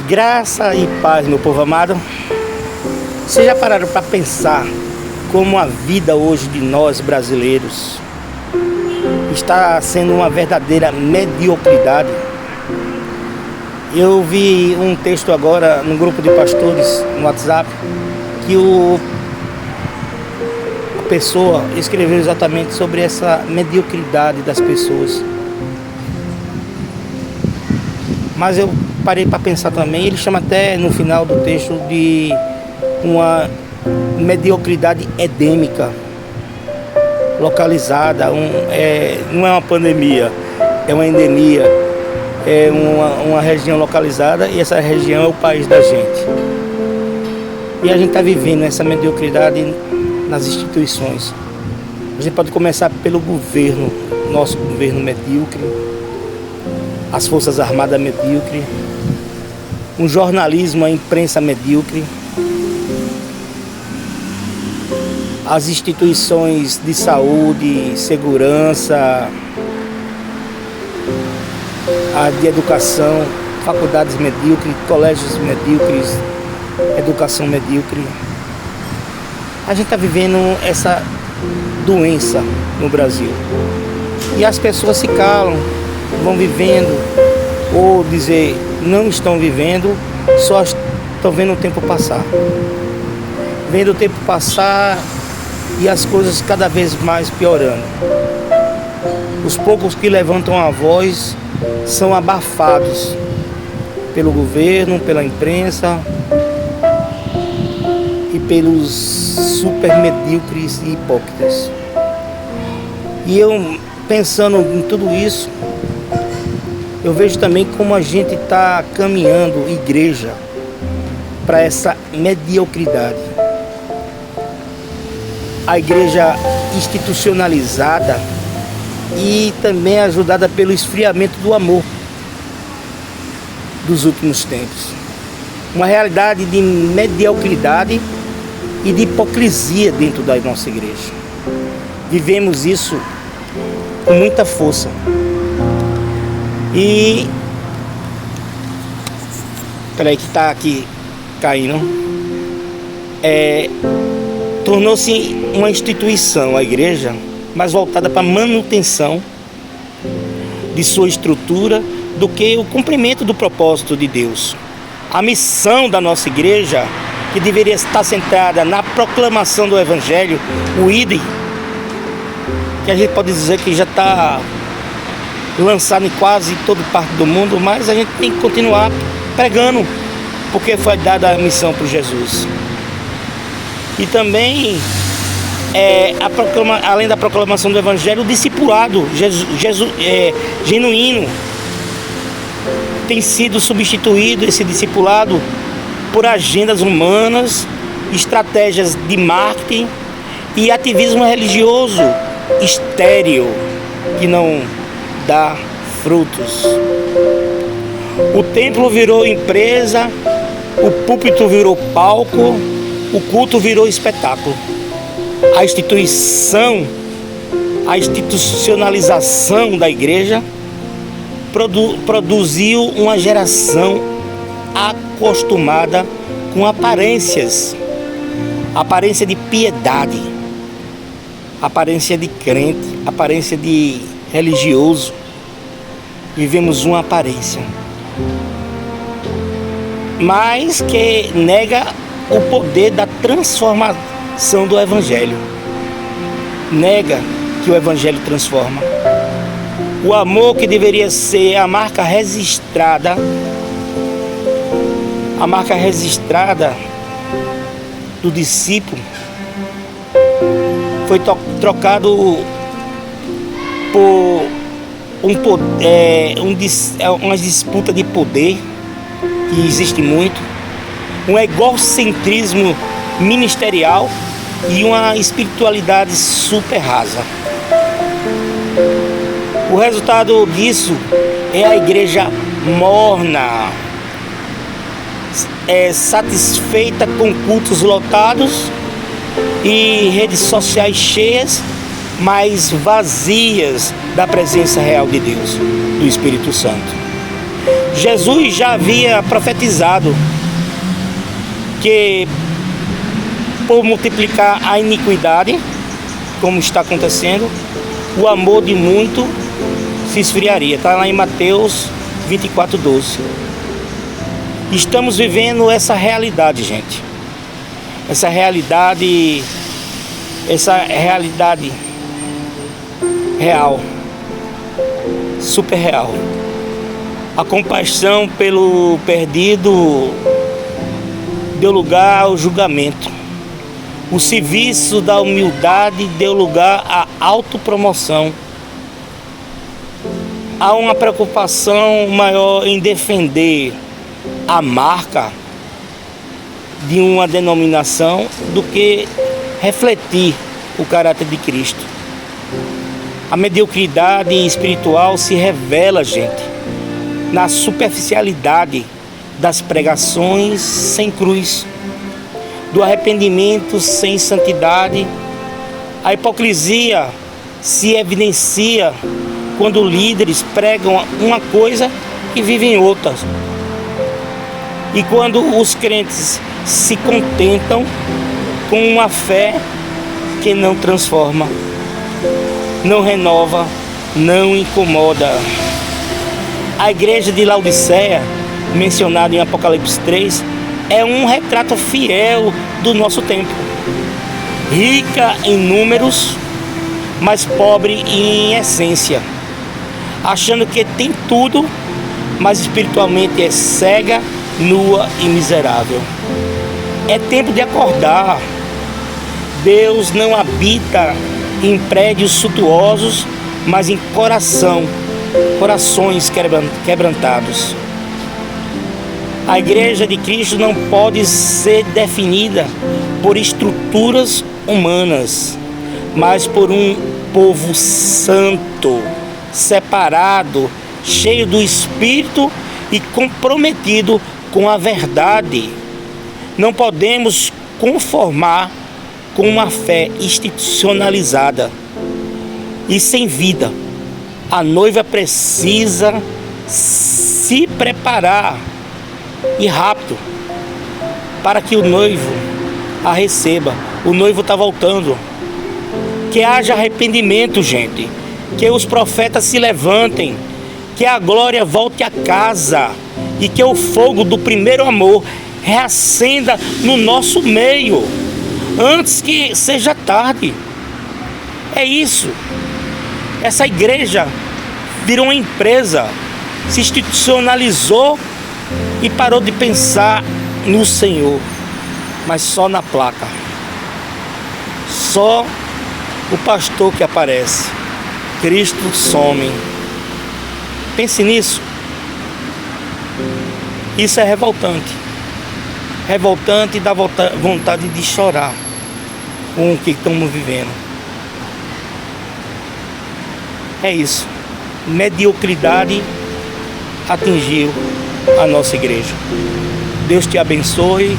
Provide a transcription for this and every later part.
Graça e paz, meu povo amado. Vocês já pararam para pensar como a vida hoje de nós brasileiros está sendo uma verdadeira mediocridade? Eu vi um texto agora no grupo de pastores no WhatsApp que a pessoa escreveu exatamente sobre essa mediocridade das pessoas. Mas eu parei para pensar também, ele chama até no final do texto de uma mediocridade endêmica, localizada, não é uma pandemia, é uma endemia, é uma região localizada, e essa região é o país da gente. E a gente está vivendo essa mediocridade nas instituições. A gente pode começar pelo governo, nosso governo medíocre, as Forças Armadas medíocre, um jornalismo, a imprensa medíocre, as instituições de saúde, segurança, a de educação, faculdades medíocres, colégios medíocres, educação medíocre. A gente está vivendo essa doença no Brasil. E as pessoas se calam, vão vivendo, ou dizer, não estão vivendo, só estão vendo o tempo passar. Vendo o tempo passar e as coisas cada vez mais piorando. Os poucos que levantam a voz são abafados pelo governo, pela imprensa e pelos super medíocres e hipócritas. E eu, pensando em tudo isso, eu vejo também como a gente está caminhando, igreja, para essa mediocridade. A igreja institucionalizada e também ajudada pelo esfriamento do amor dos últimos tempos. Uma realidade de mediocridade e de hipocrisia dentro da nossa igreja. Vivemos isso com muita força. E peraí que tá aqui caindo. Tornou-se uma instituição, a igreja, mais voltada para a manutenção de sua estrutura do que o cumprimento do propósito de Deus. A missão da nossa igreja, que deveria estar centrada na proclamação do Evangelho, o ID, que a gente pode dizer que já está lançado em quase toda parte do mundo, mas a gente tem que continuar pregando, porque foi dada a missão por Jesus. E também, além da proclamação do Evangelho, o discipulado genuíno tem sido substituído, esse discipulado, por agendas humanas, estratégias de marketing e ativismo religioso estéril, que não dá frutos. O templo virou empresa, o púlpito virou palco, o culto virou espetáculo. A institucionalização da igreja produziu uma geração acostumada com aparências, aparência de piedade, aparência de crente, aparência de religioso. Vivemos uma aparência, mas que nega o poder da transformação do Evangelho. Nega que o Evangelho transforma. O amor, que deveria ser a marca registrada do discípulo, foi trocado por uma disputa de poder, que existe muito, um egocentrismo ministerial e uma espiritualidade super rasa. O resultado disso é a igreja morna, satisfeita com cultos lotados e redes sociais cheias, mas vazias da presença real de Deus, do Espírito Santo. Jesus já havia profetizado que por multiplicar a iniquidade, como está acontecendo, o amor de muito se esfriaria. Está lá em Mateus 24:12. Estamos vivendo essa realidade, gente. Essa realidade real, super real. A compaixão pelo perdido deu lugar ao julgamento. O serviço da humildade deu lugar à autopromoção. Há uma preocupação maior em defender a marca de uma denominação do que refletir o caráter de Cristo. A mediocridade espiritual se revela, gente, na superficialidade das pregações sem cruz, do arrependimento sem santidade. A hipocrisia se evidencia quando líderes pregam uma coisa e vivem outra. E quando os crentes se contentam com uma fé que não transforma, não renova, não incomoda. A igreja de Laodiceia, mencionada em Apocalipse 3, é um retrato fiel do nosso tempo. Rica em números, mas pobre em essência. Achando que tem tudo, mas espiritualmente é cega, nua e miserável. É tempo de acordar. Deus não habita em prédios suntuosos, mas em corações quebrantados. A igreja de Cristo não pode ser definida por estruturas humanas, mas por um povo santo, separado, cheio do Espírito e comprometido com a verdade. Não podemos conformar com uma fé institucionalizada e sem vida. A noiva precisa se preparar e rápido para que o noivo a receba. O noivo está voltando. Que haja arrependimento, gente. Que os profetas se levantem. Que a glória volte a casa. E que o fogo do primeiro amor reacenda no nosso meio, antes que seja tarde. É isso. Essa igreja virou uma empresa, se institucionalizou e parou de pensar no Senhor, mas só na placa. Só o pastor que aparece. Cristo some. Pense nisso. Isso é revoltante. Revoltante e dá vontade de chorar com o que estamos vivendo. É isso. Mediocridade atingiu a nossa igreja. Deus te abençoe.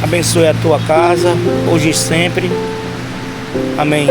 Abençoe a tua casa, hoje e sempre. Amém.